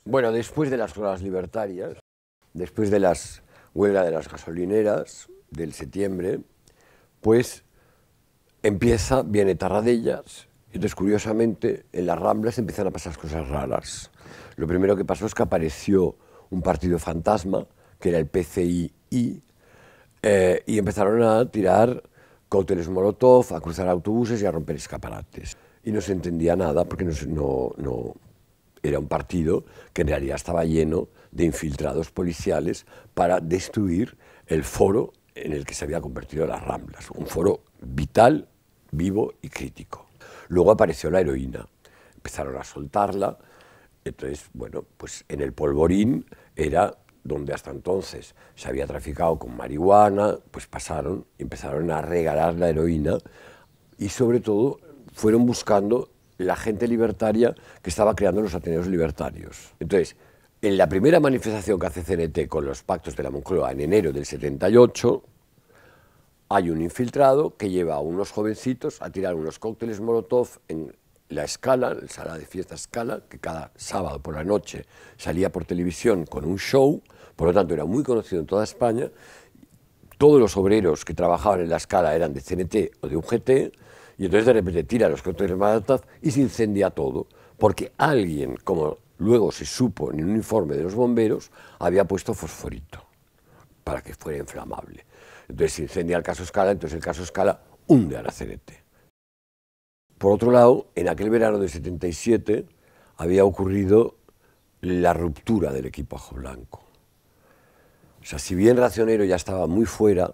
Bueno, después de las jornadas libertarias, después de las huelgas de las gasolineras del septiembre, pues viene Tarradellas, y entonces curiosamente en las Ramblas empiezan a pasar cosas raras. Lo primero que pasó es que apareció un partido fantasma, que era el PCI, y empezaron a tirar cócteles Molotov, a cruzar autobuses y a romper escaparates. Y no se entendía nada porque no era un partido que en realidad estaba lleno de infiltrados policiales para destruir el foro en el que se había convertido las Ramblas, un foro vital, vivo y crítico. Luego apareció la heroína, empezaron a soltarla, entonces, bueno, pues en el polvorín era donde hasta entonces se había traficado con marihuana, pues empezaron a regalar la heroína y sobre todo fueron buscando la gente libertaria que estaba creando los Ateneos Libertarios. Entonces, en la primera manifestación que hace CNT con los pactos de la Moncloa en enero del 78, hay un infiltrado que lleva a unos jovencitos a tirar unos cócteles Molotov en la Scala, en la sala de fiesta Scala, que cada sábado por la noche salía por televisión con un show, por lo tanto era muy conocido en toda España. Todos los obreros que trabajaban en la Scala eran de CNT o de UGT, y entonces de repente tira los cócteles Molotov y se incendia todo, porque alguien, como luego se supo en un informe de los bomberos, había puesto fosforito para que fuera inflamable. Entonces se incendia el caso Scala, entonces el caso Scala hunde a la CNT. Por otro lado, en aquel verano del 77 había ocurrido la ruptura del equipo Ajo Blanco. O sea, si bien Racionero ya estaba muy fuera,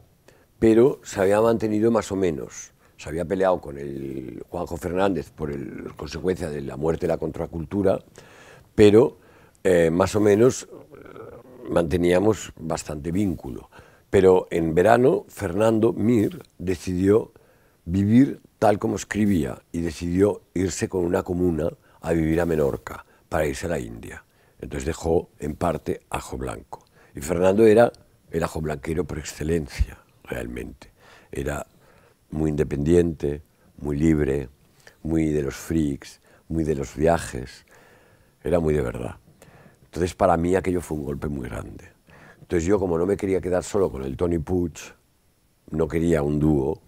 pero se había mantenido más o menos. Se había peleado con el Juanjo Fernández por consecuencia de la muerte de la contracultura, pero más o menos manteníamos bastante vínculo. Pero en verano, Fernando Mir decidió vivir tal como escribía y decidió irse con una comuna a vivir a Menorca para irse a la India. Entonces dejó en parte Ajo Blanco. Y Fernando era el ajo blanquero por excelencia, realmente. Era muy independiente, muy libre, muy de los freaks, muy de los viajes. Era muy de verdad. Entonces para mí aquello fue un golpe muy grande. Entonces yo, como no me quería quedar solo con el Tony Puig, no quería un dúo,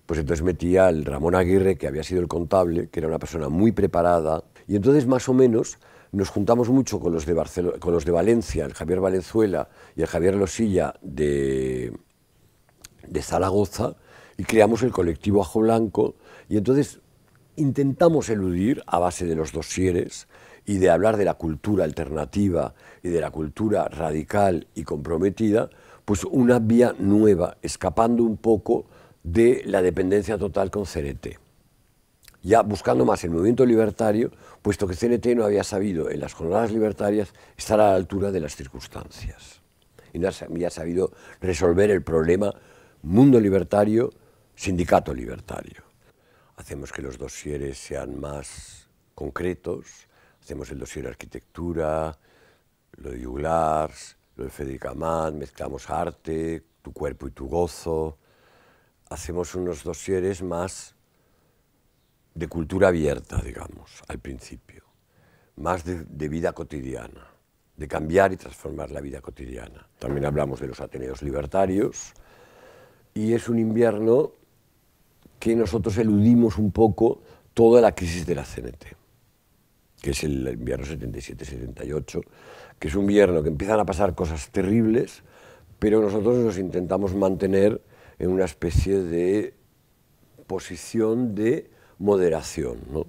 pues entonces metía al Ramón Aguirre, que había sido el contable, que era una persona muy preparada, y entonces más o menos nos juntamos mucho con los de Valencia, el Javier Valenzuela y el Javier Losilla de Zaragoza, y creamos el colectivo Ajo Blanco, y entonces intentamos eludir, a base de los dosieres, y de hablar de la cultura alternativa y de la cultura radical y comprometida, pues una vía nueva, escapando un poco de la dependencia total con CNT. Ya buscando más el movimiento libertario, puesto que CNT no había sabido en las jornadas libertarias estar a la altura de las circunstancias. Y no había sabido resolver el problema mundo libertario, sindicato libertario. Hacemos que los dosieres sean más concretos, hacemos el dossier arquitectura, lo de Juglars, lo de Federica Mann, mezclamos arte, tu cuerpo y tu gozo, hacemos unos dosieres más de cultura abierta, digamos, al principio, más de vida cotidiana, de cambiar y transformar la vida cotidiana. También hablamos de los Ateneos Libertarios, y es un invierno que nosotros eludimos un poco toda la crisis de la CNT, que es el invierno 77-78, que es un invierno que empiezan a pasar cosas terribles, pero nosotros nos intentamos mantener en una especie de posición de moderación, ¿no?,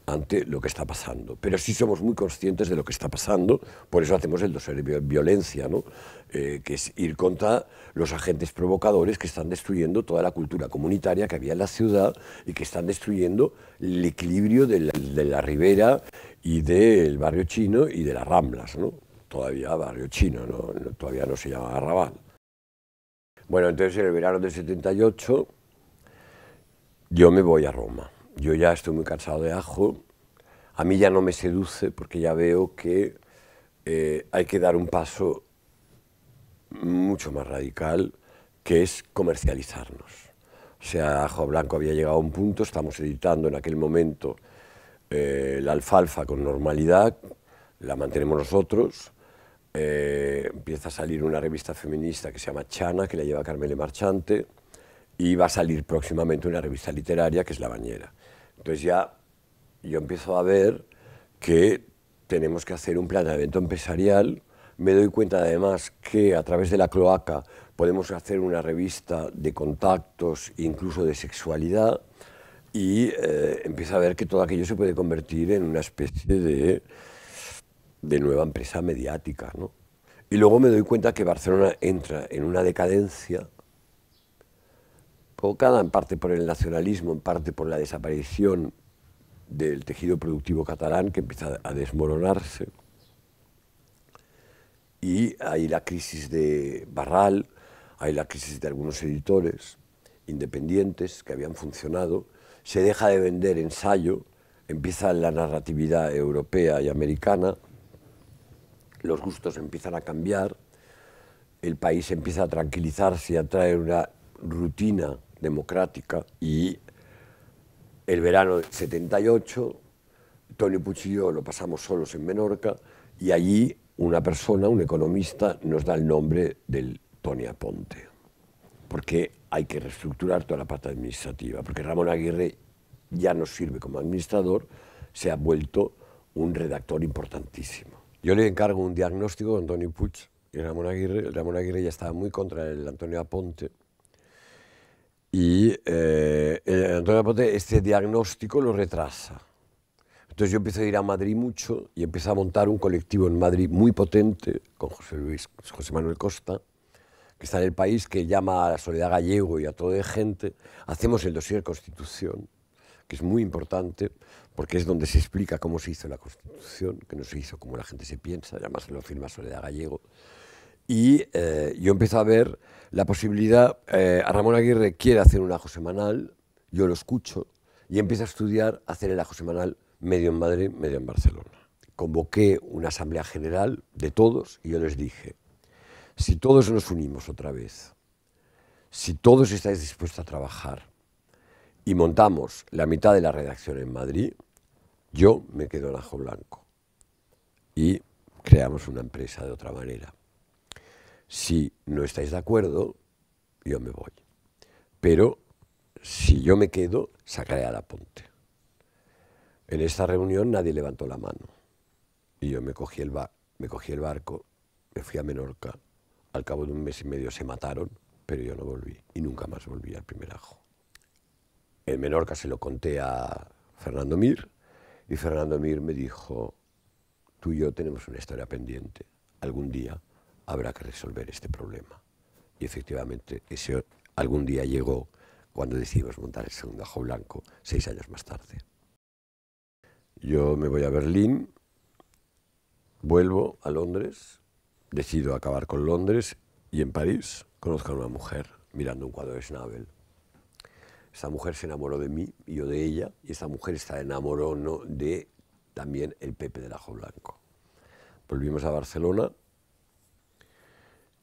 ante lo que está pasando. Pero sí somos muy conscientes de lo que está pasando, por eso hacemos el dossier de violencia, ¿no?, que es ir contra los agentes provocadores que están destruyendo toda la cultura comunitaria que había en la ciudad y que están destruyendo el equilibrio de la Ribera y del barrio chino y de las Ramblas, ¿no? Todavía barrio chino, ¿no? Todavía no se llama Arrabal. Bueno, entonces en el verano del 78 yo me voy a Roma. Yo ya estoy muy cansado de Ajo, a mí ya no me seduce porque ya veo que hay que dar un paso mucho más radical, que es comercializarnos. O sea, Ajo Blanco había llegado a un punto, estamos editando en aquel momento La Alfalfa con normalidad, la mantenemos nosotros. Empieza a salir una revista feminista que se llama Chana, que la lleva Carmele Marchante, y va a salir próximamente una revista literaria que es La Bañera. Entonces ya yo empiezo a ver que tenemos que hacer un planeamiento empresarial. Me doy cuenta además que a través de la cloaca podemos hacer una revista de contactos, incluso de sexualidad, y empiezo a ver que todo aquello se puede convertir en una especie de nueva empresa mediática, ¿no? Y luego me doy cuenta que Barcelona entra en una decadencia provocada en parte por el nacionalismo, en parte por la desaparición del tejido productivo catalán, que empieza a desmoronarse. Y hay la crisis de Barral, hay la crisis de algunos editores independientes que habían funcionado, se deja de vender ensayo, empieza la narratividad europea y americana, los gustos empiezan a cambiar, el país empieza a tranquilizarse y a traer una rutina democrática, y el verano del 78, Toni Puig y yo lo pasamos solos en Menorca, y allí una persona, un economista, nos da el nombre del Toni Aponte, porque hay que reestructurar toda la parte administrativa, porque Ramón Aguirre ya no sirve como administrador, se ha vuelto un redactor importantísimo. Yo le encargo un diagnóstico con Toni Puig y Ramón Aguirre. El Ramón Aguirre ya estaba muy contra el Antonio Aponte, y el Antonio Aponte este diagnóstico lo retrasa. Entonces yo empiezo a ir a Madrid mucho y empiezo a montar un colectivo en Madrid muy potente con José Manuel Costa, que está en El País, que llama a Soledad Gallego y a toda de gente. Hacemos el dossier Constitución, que es muy importante, porque es donde se explica cómo se hizo la Constitución, que no se hizo como la gente se piensa, además se lo firma Soledad Gallego. Y yo empiezo a ver la posibilidad, a Ramón Aguirre quiere hacer un ajo semanal, yo lo escucho, y empiezo a estudiar hacer el ajo semanal medio en Madrid, medio en Barcelona. Convoqué una asamblea general de todos y yo les dije, si todos nos unimos otra vez, si todos estáis dispuestos a trabajar y montamos la mitad de la redacción en Madrid, yo me quedo en Ajo Blanco y creamos una empresa de otra manera. Si no estáis de acuerdo, yo me voy. Pero si yo me quedo, sacaré a Aponte. En esta reunión nadie levantó la mano. Y yo me cogí el barco, me fui a Menorca. Al cabo de un mes y medio se mataron, pero yo no volví. Y nunca más volví al primer ajo. En Menorca se lo conté a Fernando Mir, y Fernando Mir me dijo, tú y yo tenemos una historia pendiente. Algún día habrá que resolver este problema. Y efectivamente, ese algún día llegó cuando decidimos montar el segundo Ajo Blanco, 6 años más tarde. Yo me voy a Berlín, vuelvo a Londres, decido acabar con Londres, y en París conozco a una mujer mirando un cuadro de Schnabel. Esta mujer se enamoró de mí y yo de ella, y esta mujer está enamoró de también el Pepe del Ajo Blanco. Volvimos a Barcelona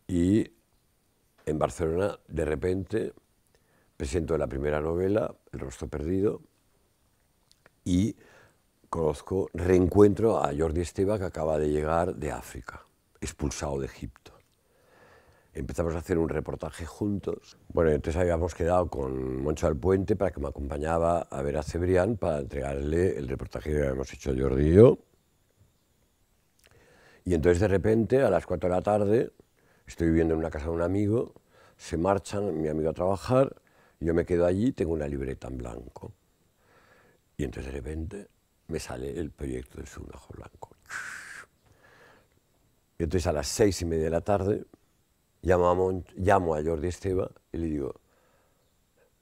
y en Barcelona de repente presento la primera novela, El rostro perdido, y reencuentro a Jordi Esteva, que acaba de llegar de África, expulsado de Egipto. Empezamos a hacer un reportaje juntos. Bueno, entonces habíamos quedado con Moncho Alpuente para que me acompañaba a ver a Cebrián para entregarle el reportaje que habíamos hecho Jordi y yo. Y entonces de repente, a las 4 de la tarde, estoy viviendo en una casa de un amigo, se marchan mi amigo a trabajar, yo me quedo allí, tengo una libreta en blanco. Y entonces de repente me sale el proyecto del segundo Ajo Blanco. Y entonces a las 6:30 de la tarde llamo a Jordi Esteva y le digo,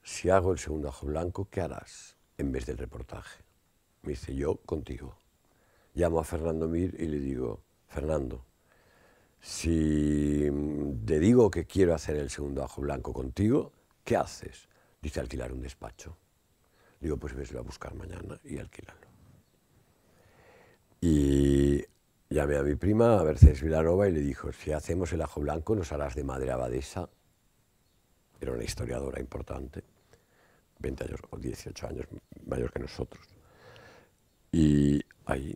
si hago el segundo Ajo Blanco, ¿qué harás en vez del reportaje? Me dice, yo contigo. Llamo a Fernando Mir y le digo, Fernando, si te digo que quiero hacer el segundo Ajo Blanco contigo, ¿qué haces? Dice, alquilar un despacho. Digo, pues veslo a buscar mañana y alquílalo. Y llamé a mi prima, a Mercedes Vilanova, y le dijo, si hacemos el Ajo Blanco, nos harás de madre abadesa. Era una historiadora importante, 20 años o 18 años mayor que nosotros. Y ahí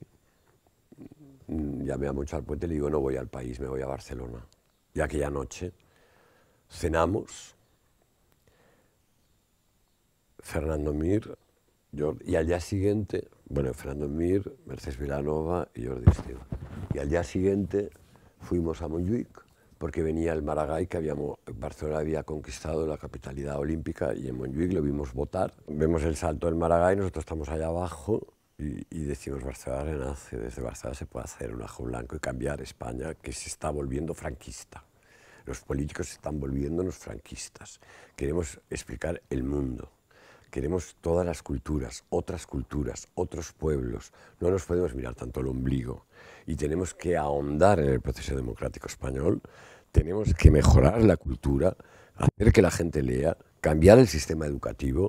llamé a Moncho al Puente y le digo, no voy al país, me voy a Barcelona. Y aquella noche cenamos, Fernando Mir, y al día siguiente, bueno, Fernando Mir, Mercedes Vilanova y Jordi Esteva. Y al día siguiente fuimos a Montjuïc, porque venía el Maragall, Barcelona había conquistado la capitalidad olímpica, y en Montjuïc lo vimos votar. Vemos el salto del Maragall, nosotros estamos allá abajo, y decimos, Barcelona renace, desde Barcelona se puede hacer un ajo blanco y cambiar España, que se está volviendo franquista. Los políticos se están volviéndonos franquistas. Queremos explicar el mundo. Queremos todas las culturas, otros pueblos. No nos podemos mirar tanto el ombligo. Y tenemos que ahondar en el proceso democrático español. Tenemos que mejorar la cultura, hacer que la gente lea, cambiar el sistema educativo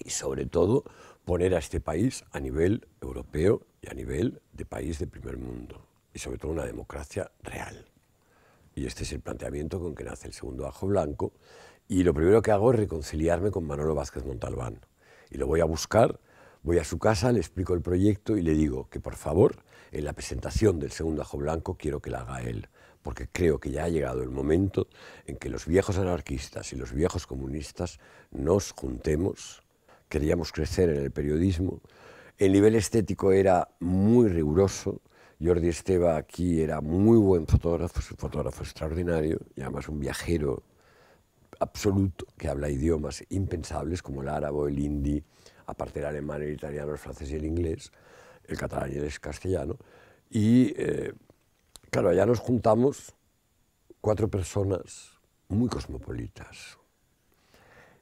y, sobre todo, poner a este país a nivel europeo y a nivel de país de primer mundo. Y, sobre todo, una democracia real. Y este es el planteamiento con que nace el segundo Ajo Blanco. Y lo primero que hago es reconciliarme con Manolo Vázquez Montalbán. Y lo voy a buscar, voy a su casa, le explico el proyecto y le digo que, por favor, en la presentación del segundo Ajo Blanco quiero que la haga él, porque creo que ya ha llegado el momento en que los viejos anarquistas y los viejos comunistas nos juntemos. Queríamos crecer en el periodismo. El nivel estético era muy riguroso. Jordi Esteva aquí era muy buen fotógrafo, es un fotógrafo extraordinario y además un viajero absoluto que habla idiomas impensables como el árabe, el hindi, aparte del alemán, el italiano, el francés y el inglés, el catalán y el castellano. Y claro, allá nos juntamos 4 personas muy cosmopolitas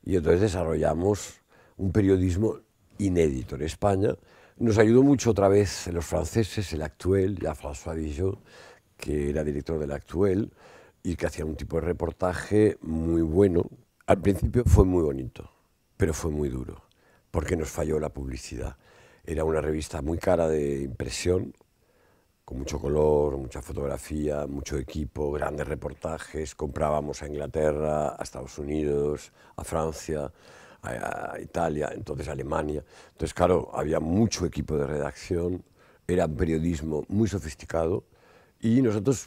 y entonces desarrollamos un periodismo inédito en España. Nos ayudó mucho otra vez los franceses, el Actuel, ya François Villot, que era director del Actuel y que hacía un tipo de reportaje muy bueno. Al principio fue muy bonito, pero fue muy duro, porque nos falló la publicidad. Era una revista muy cara de impresión, con mucho color, mucha fotografía, mucho equipo, grandes reportajes. Comprábamos a Inglaterra, a Estados Unidos, a Francia, a Italia, entonces a Alemania. Entonces, claro, había mucho equipo de redacción, era un periodismo muy sofisticado y nosotros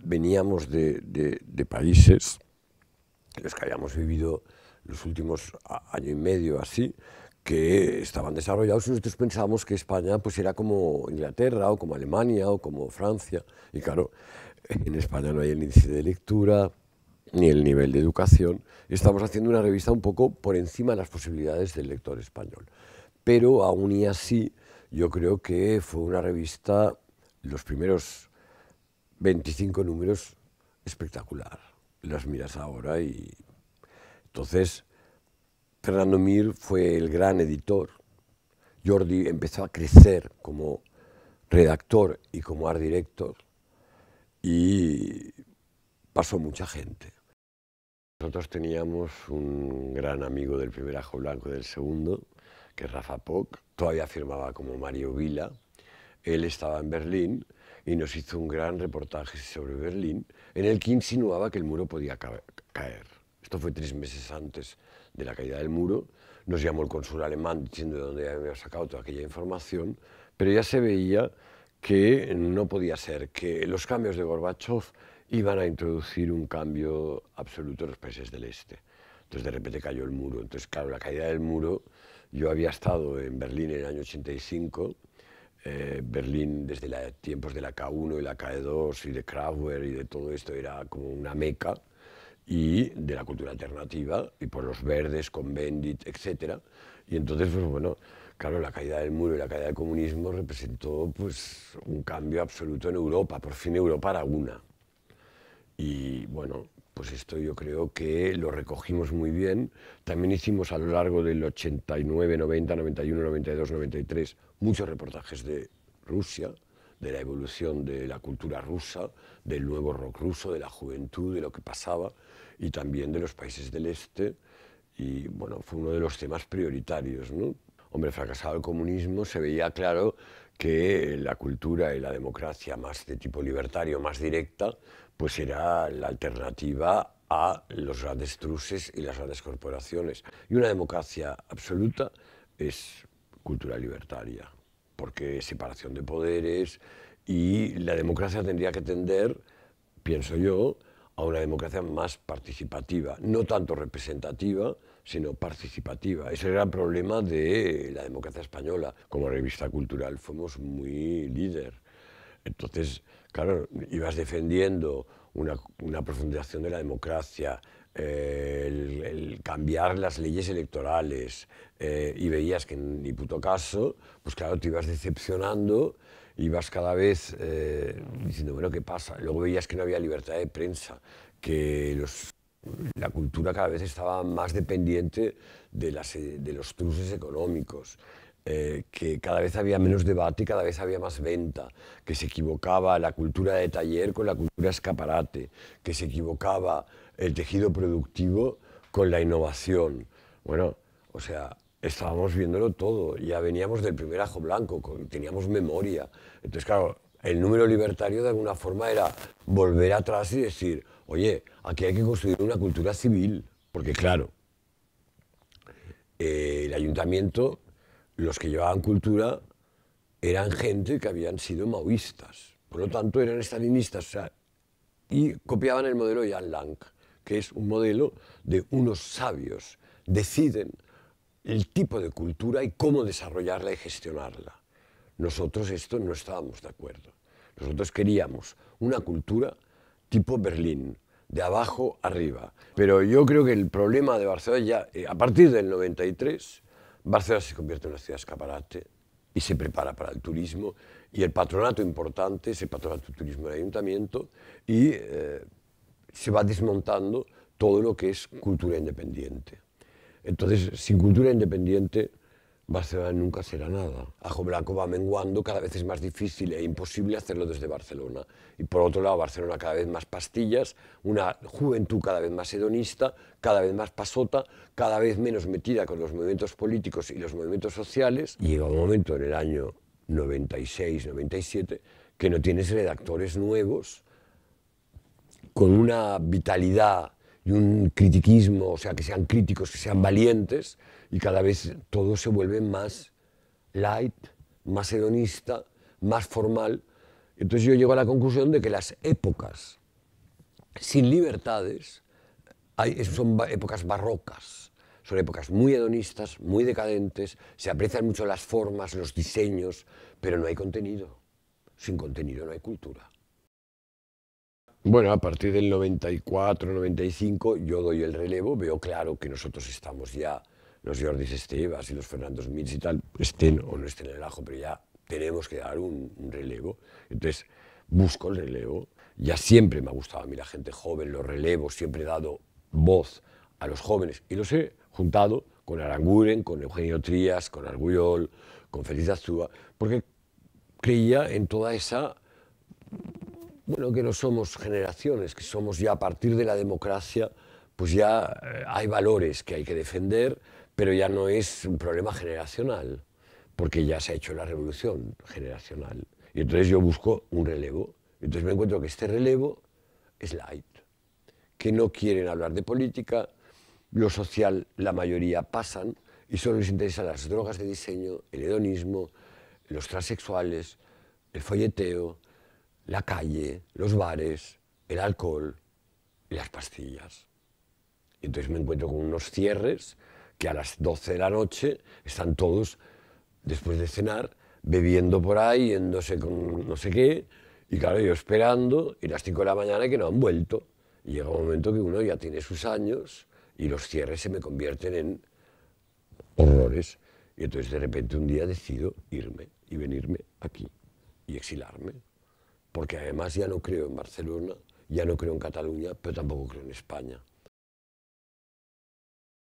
veníamos de países en los que habíamos vivido los últimos año y medio así, que estaban desarrollados y nosotros pensábamos que España pues era como Inglaterra o como Alemania o como Francia. Y claro, en España no hay el índice de lectura ni el nivel de educación. Estamos haciendo una revista un poco por encima de las posibilidades del lector español. Pero aún y así, yo creo que fue una revista, los primeros 25 números, espectacular. Las miras ahora y... Entonces, Fernando Mir fue el gran editor. Jordi empezó a crecer como redactor y como art director y pasó mucha gente. Nosotros teníamos un gran amigo del primer Ajo Blanco y del segundo, que es Rafa Poch, todavía firmaba como Mario Vila. Él estaba en Berlín y nos hizo un gran reportaje sobre Berlín, en el que insinuaba que el muro podía caer. Esto fue 3 meses antes de la caída del muro. Nos llamó el cónsul alemán diciendo de dónde había sacado toda aquella información, pero ya se veía que no podía ser, que los cambios de Gorbachov iban a introducir un cambio absoluto en los países del este. Entonces de repente cayó el muro. Entonces, claro, la caída del muro, yo había estado en Berlín en el año 85, Berlín desde tiempos de la K1 y la K2 y de Krauer y de todo esto era como una meca, y de la cultura alternativa, y por los verdes, con Bendit, etc. Y entonces, pues bueno, claro, la caída del muro y la caída del comunismo representó pues un cambio absoluto en Europa. Por fin Europa era una. Y bueno, pues esto yo creo que lo recogimos muy bien. También hicimos a lo largo del 89, 90, 91, 92, 93 muchos reportajes de Rusia, de la evolución de la cultura rusa, del nuevo rock ruso, de la juventud, de lo que pasaba, y también de los países del este. Y bueno, fue uno de los temas prioritarios, ¿no? Hombre, fracasado el comunismo, se veía claro que la cultura y la democracia más de tipo libertario, más directa, pues era la alternativa a los grandes truces y las grandes corporaciones. Y una democracia absoluta es cultura libertaria, porque es separación de poderes y la democracia tendría que tender, pienso yo, a una democracia más participativa, no tanto representativa, sino participativa. Ese era el problema de la democracia española. Como revista cultural fuimos muy líder. Entonces, claro, ibas defendiendo una profundización de la democracia, el cambiar las leyes electorales, y veías que ni puto caso, pues claro, te ibas decepcionando, ibas cada vez diciendo, bueno, ¿qué pasa? Luego veías que no había libertad de prensa, que la cultura cada vez estaba más dependiente de los truces económicos, que cada vez había menos debate y cada vez había más venta, que se equivocaba la cultura de taller con la cultura escaparate, que se equivocaba el tejido productivo con la innovación. Bueno, o sea, estábamos viéndolo todo, ya veníamos del primer ajo blanco, teníamos memoria. Entonces, claro, el número libertario de alguna forma era volver atrás y decir, oye, aquí hay que construir una cultura civil, porque claro, el ayuntamiento, los que llevaban cultura, eran gente que habían sido maoístas, por lo tanto eran estalinistas, o sea, y copiaban el modelo de Jan Lang, que es un modelo de unos sabios, deciden el tipo de cultura y cómo desarrollarla y gestionarla. Nosotros esto no estábamos de acuerdo. Nosotros queríamos una cultura tipo Berlín, de abajo arriba. Pero yo creo que el problema de Barcelona ya, a partir del 93, Barcelona se convierte en una ciudad escaparate y se prepara para el turismo, y el patronato importante es el patronato de turismo del ayuntamiento, y se va desmontando todo lo que es cultura independiente. Entonces, sin cultura independiente, Barcelona nunca será nada. Ajo Blanco va menguando, cada vez es más difícil e imposible hacerlo desde Barcelona. Y por otro lado, Barcelona cada vez más pastillas, una juventud cada vez más hedonista, cada vez más pasota, cada vez menos metida con los movimientos políticos y los movimientos sociales. Y llega un momento en el año 96, 97, que no tienes redactores nuevos con una vitalidad y un critiquismo, o sea, que sean críticos, que sean valientes, y cada vez todo se vuelve más light, más hedonista, más formal. Entonces yo llego a la conclusión de que las épocas sin libertades son épocas barrocas, son épocas muy hedonistas, muy decadentes, se aprecian mucho las formas, los diseños, pero no hay contenido. Sin contenido no hay cultura. Bueno, a partir del 94, 95, yo doy el relevo, veo claro que nosotros estamos ya, los Jordis Estevas y los Fernandos Mils y tal, estén o no estén en el ajo, pero ya tenemos que dar un relevo. Entonces, busco el relevo. Ya siempre me ha gustado a mí la gente joven, los relevos, siempre he dado voz a los jóvenes y los he juntado con Aranguren, con Eugenio Trías, con Argullol, con Félix Azúa, porque creía en toda esa... Bueno, que no somos generaciones, que somos ya a partir de la democracia, pues ya hay valores que hay que defender, pero ya no es un problema generacional, porque ya se ha hecho la revolución generacional. Y entonces yo busco un relevo. Entonces me encuentro que este relevo es light, que no quieren hablar de política, lo social la mayoría pasan, y solo les interesan las drogas de diseño, el hedonismo, los transexuales, el folleteo, la calle, los bares, el alcohol y las pastillas. Y entonces me encuentro con unos cierres que a las 12 de la noche están todos, después de cenar, bebiendo por ahí, yéndose con no sé qué, y claro, yo esperando, y las 5 de la mañana que no han vuelto. Y llega un momento que uno ya tiene sus años y los cierres se me convierten en horrores. Y entonces de repente un día decido irme y venirme aquí y exilarme. Porque además ya no creo en Barcelona, ya no creo en Cataluña, pero tampoco creo en España.